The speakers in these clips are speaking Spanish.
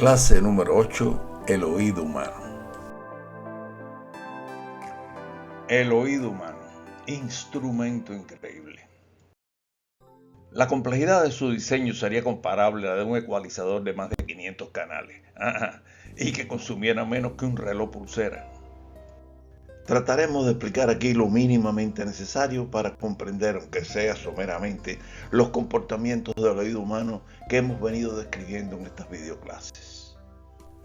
Clase número 8, el oído humano. El oído humano, instrumento increíble. La complejidad de su diseño sería comparable a la de un ecualizador de más de 500 canales, y que consumiera menos que un reloj pulsera. Trataremos de explicar aquí lo mínimamente necesario para comprender, aunque sea someramente, los comportamientos del oído humano que hemos venido describiendo en estas videoclases.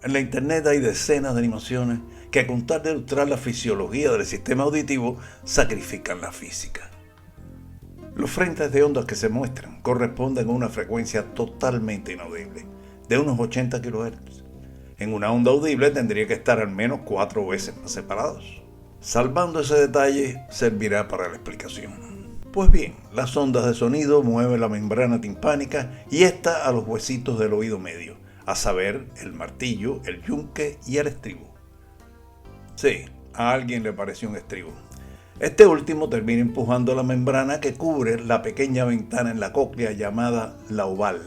En la internet hay decenas de animaciones que, con tal de ilustrar la fisiología del sistema auditivo, sacrifican la física. Los frentes de ondas que se muestran corresponden a una frecuencia totalmente inaudible, de unos 80 kHz. En una onda audible tendría que estar al menos 4 veces más separados. Salvando ese detalle, servirá para la explicación. Pues bien, las ondas de sonido mueven la membrana timpánica y esta a los huesitos del oído medio, a saber, el martillo, el yunque y el estribo. Sí, a alguien le pareció un estribo. Este último termina empujando la membrana que cubre la pequeña ventana en la cóclea llamada la oval.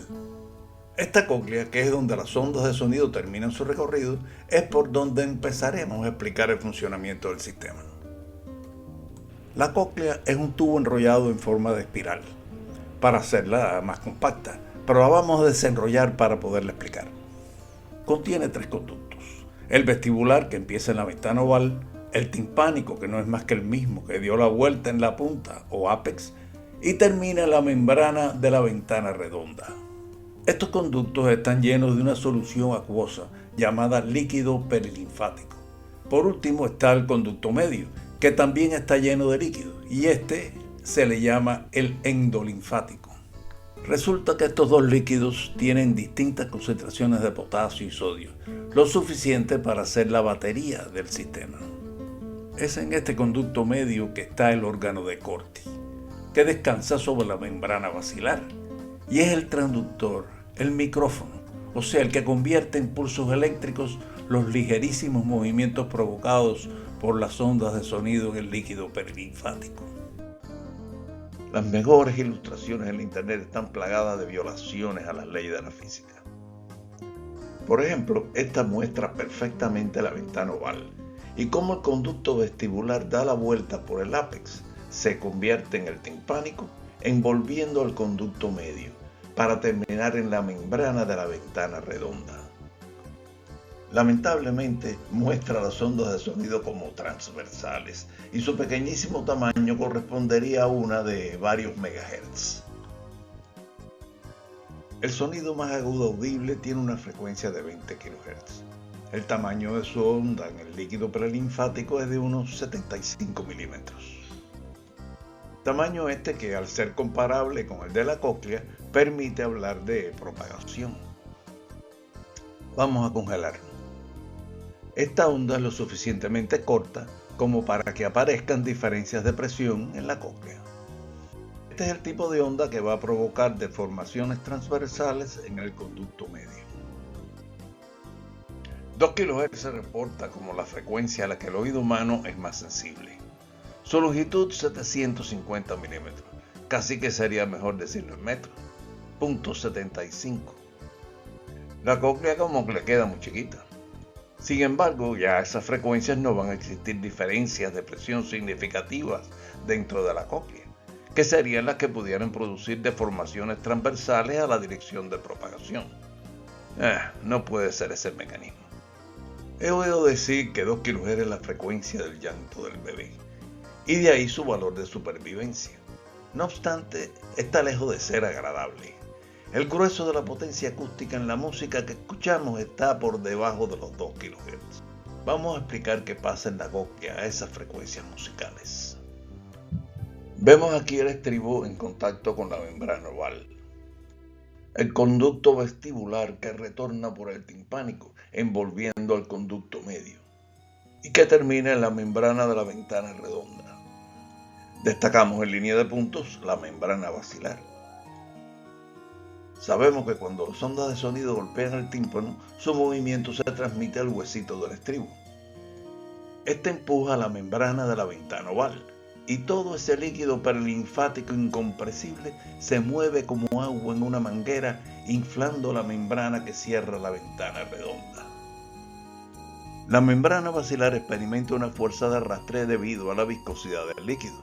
Esta cóclea, que es donde las ondas de sonido terminan su recorrido, es por donde empezaremos a explicar el funcionamiento del sistema. La cóclea es un tubo enrollado en forma de espiral, para hacerla más compacta, pero la vamos a desenrollar para poderla explicar. Contiene 3 conductos: el vestibular, que empieza en la ventana oval, el timpánico, que no es más que el mismo que dio la vuelta en la punta o ápex, y termina en la membrana de la ventana redonda. Estos conductos están llenos de una solución acuosa llamada líquido perilinfático. Por último está el conducto medio, que también está lleno de líquido, y este se le llama el endolinfático. Resulta que estos dos líquidos tienen distintas concentraciones de potasio y sodio, lo suficiente para hacer la batería del sistema. Es en este conducto medio que está el órgano de Corti, que descansa sobre la membrana basilar, y es el transductor, el micrófono, o sea, el que convierte en pulsos eléctricos los ligerísimos movimientos provocados por las ondas de sonido en el líquido perilinfático. Las mejores ilustraciones en la internet están plagadas de violaciones a las leyes de la física. Por ejemplo, esta muestra perfectamente la ventana oval y cómo el conducto vestibular da la vuelta por el ápex, se convierte en el timpánico, envolviendo al conducto medio, para terminar en la membrana de la ventana redonda. Lamentablemente muestra las ondas de sonido como transversales y su pequeñísimo tamaño correspondería a una de varios megahertz. El sonido más agudo audible tiene una frecuencia de 20 kHz. El tamaño de su onda en el líquido perilinfático es de unos 75 milímetros. Tamaño este que, al ser comparable con el de la cóclea, permite hablar de propagación. Vamos a congelar. Esta onda es lo suficientemente corta como para que aparezcan diferencias de presión en la cóclea. Este es el tipo de onda que va a provocar deformaciones transversales en el conducto medio. 2 kHz se reporta como la frecuencia a la que el oído humano es más sensible. Su longitud 750 milímetros, casi que sería mejor decirlo en metros, 0.75. La cóclea como que le queda muy chiquita. Sin embargo, ya a esas frecuencias no van a existir diferencias de presión significativas dentro de la cóclea, que serían las que pudieran producir deformaciones transversales a la dirección de propagación. No puede ser ese el mecanismo. He oído decir que 2 kHz es la frecuencia del llanto del bebé, y de ahí su valor de supervivencia. No obstante, está lejos de ser agradable. El grueso de la potencia acústica en la música que escuchamos está por debajo de los 2 kHz. Vamos a explicar qué pasa en la cóclea a esas frecuencias musicales. Vemos aquí el estribo en contacto con la membrana oval. El conducto vestibular que retorna por el timpánico, envolviendo al conducto medio, y que termina en la membrana de la ventana redonda. Destacamos en línea de puntos la membrana basilar. Sabemos que cuando las ondas de sonido golpean el tímpano, su movimiento se transmite al huesito del estribo. Este empuja la membrana de la ventana oval, y todo ese líquido perilinfático incompresible se mueve como agua en una manguera, inflando la membrana que cierra la ventana redonda. La membrana basilar experimenta una fuerza de arrastre debido a la viscosidad del líquido.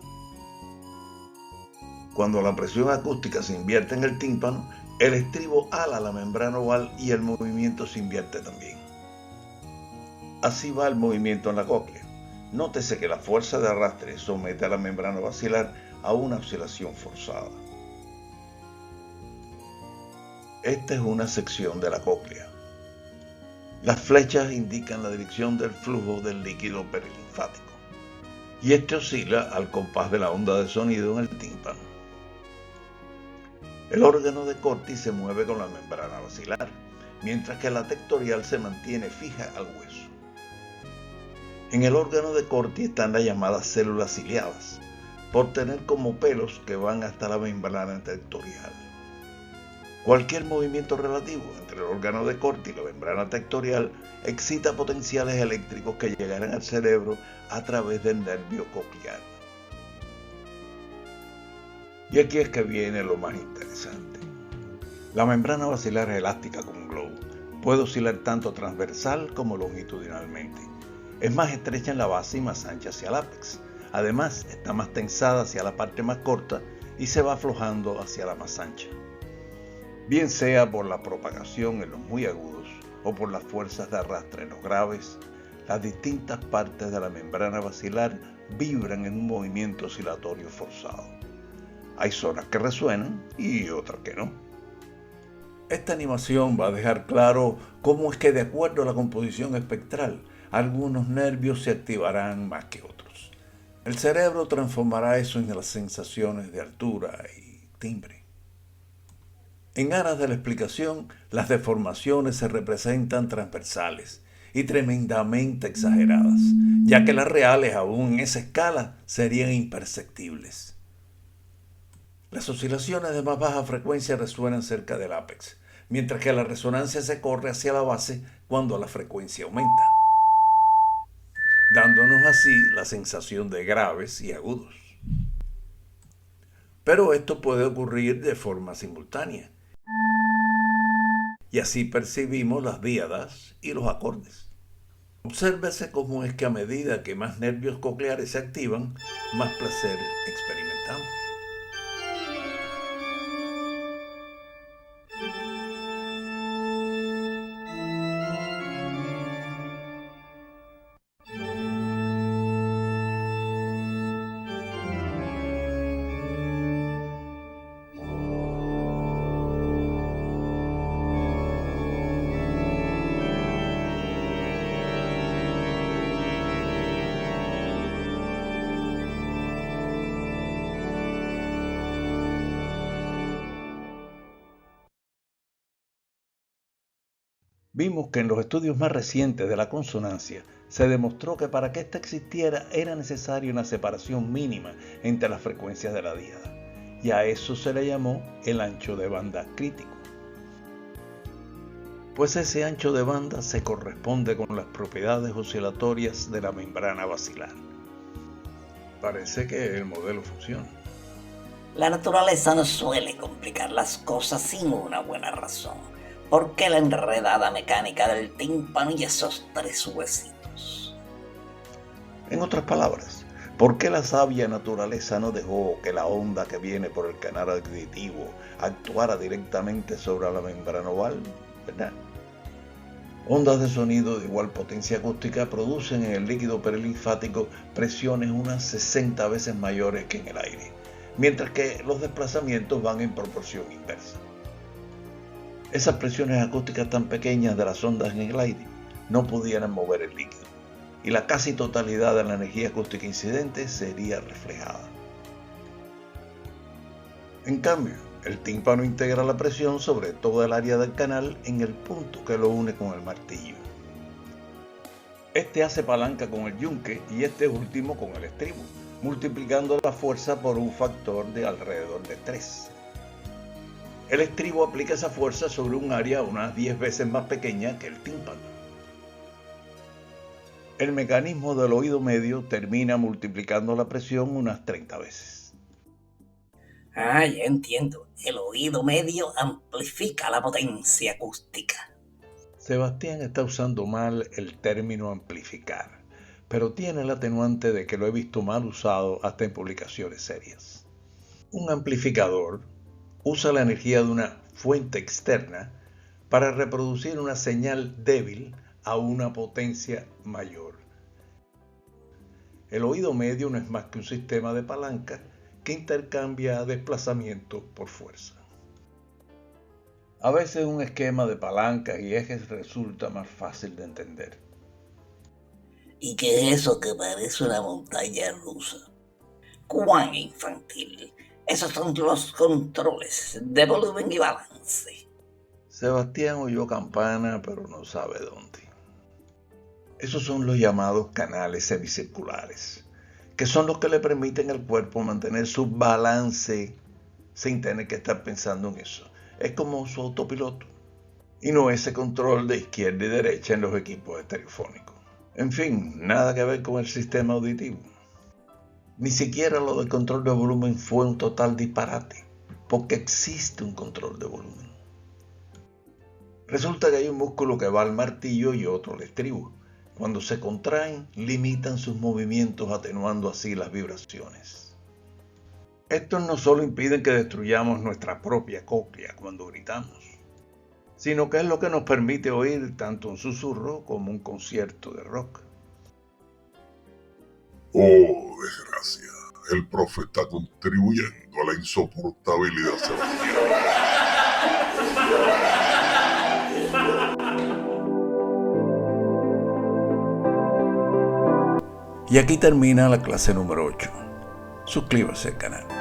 Cuando la presión acústica se invierte en el tímpano, el estribo ala la membrana oval y el movimiento se invierte también. Así va el movimiento en la cóclea. Nótese que la fuerza de arrastre somete a la membrana basilar a una oscilación forzada. Esta es una sección de la cóclea. Las flechas indican la dirección del flujo del líquido perilinfático, y este oscila al compás de la onda de sonido en el tímpano. El órgano de Corti se mueve con la membrana basilar, mientras que la tectorial se mantiene fija al hueso. En el órgano de Corti están las llamadas células ciliadas, por tener como pelos que van hasta la membrana tectorial. Cualquier movimiento relativo entre el órgano de Corti y la membrana tectorial excita potenciales eléctricos que llegarán al cerebro a través del nervio coclear. Y aquí es que viene lo más interesante. La membrana basilar es elástica como un globo. Puede oscilar tanto transversal como longitudinalmente. Es más estrecha en la base y más ancha hacia el ápex. Además, está más tensada hacia la parte más corta y se va aflojando hacia la más ancha. Bien sea por la propagación en los muy agudos o por las fuerzas de arrastre en los graves, las distintas partes de la membrana basilar vibran en un movimiento oscilatorio forzado. Hay zonas que resuenan y otras que no. Esta animación va a dejar claro cómo es que, de acuerdo a la composición espectral, algunos nervios se activarán más que otros. El cerebro transformará eso en las sensaciones de altura y timbre. En aras de la explicación, las deformaciones se representan transversales y tremendamente exageradas, ya que las reales, aún en esa escala, serían imperceptibles. Las oscilaciones de más baja frecuencia resuenan cerca del ápex, mientras que la resonancia se corre hacia la base cuando la frecuencia aumenta, dándonos así la sensación de graves y agudos. Pero esto puede ocurrir de forma simultánea, y así percibimos las díadas y los acordes. Obsérvese cómo es que a medida que más nervios cocleares se activan, más placer experimentamos. Vimos que en los estudios más recientes de la consonancia se demostró que para que ésta existiera era necesaria una separación mínima entre las frecuencias de la díada, y a eso se le llamó el ancho de banda crítico. Pues ese ancho de banda se corresponde con las propiedades oscilatorias de la membrana basilar. Parece que el modelo funciona. La naturaleza no suele complicar las cosas sin una buena razón. ¿Por qué la enredada mecánica del tímpano y esos 3 huesitos? En otras palabras, ¿por qué la sabia naturaleza no dejó que la onda que viene por el canal auditivo actuara directamente sobre la membrana oval? ¿Verdad? Ondas de sonido de igual potencia acústica producen en el líquido perilinfático presiones unas 60 veces mayores que en el aire, mientras que los desplazamientos van en proporción inversa. Esas presiones acústicas tan pequeñas de las ondas en el aire no pudieran mover el líquido, y la casi totalidad de la energía acústica incidente sería reflejada. En cambio, el tímpano integra la presión sobre toda el área del canal en el punto que lo une con el martillo. Este hace palanca con el yunque y este último con el estribo, multiplicando la fuerza por un factor de alrededor de 3. El estribo aplica esa fuerza sobre un área unas 10 veces más pequeña que el tímpano. El mecanismo del oído medio termina multiplicando la presión unas 30 veces. Ah, ya entiendo. El oído medio amplifica la potencia acústica. Sebastián está usando mal el término amplificar, pero tiene el atenuante de que lo he visto mal usado hasta en publicaciones serias. Un amplificador usa la energía de una fuente externa para reproducir una señal débil a una potencia mayor. El oído medio no es más que un sistema de palanca que intercambia desplazamiento por fuerza. A veces un esquema de palancas y ejes resulta más fácil de entender. ¿Y qué es eso que parece una montaña rusa? ¡Cuán infantil! Esos son los controles de volumen y balance. Sebastián oyó campana, pero no sabe dónde. Esos son los llamados canales semicirculares, que son los que le permiten al cuerpo mantener su balance sin tener que estar pensando en eso. Es como su autopiloto, y no ese control de izquierda y derecha en los equipos estereofónicos. En fin, nada que ver con el sistema auditivo. Ni siquiera lo del control de volumen fue un total disparate, porque existe un control de volumen. Resulta que hay un músculo que va al martillo y otro al estribo. Cuando se contraen, limitan sus movimientos, atenuando así las vibraciones. Estos no solo impiden que destruyamos nuestra propia cóclea cuando gritamos, sino que es lo que nos permite oír tanto un susurro como un concierto de rock. Oh, desgracia, el profe está contribuyendo a la insoportabilidad sebastiana. Y aquí termina la clase número 8. Suscríbase al canal.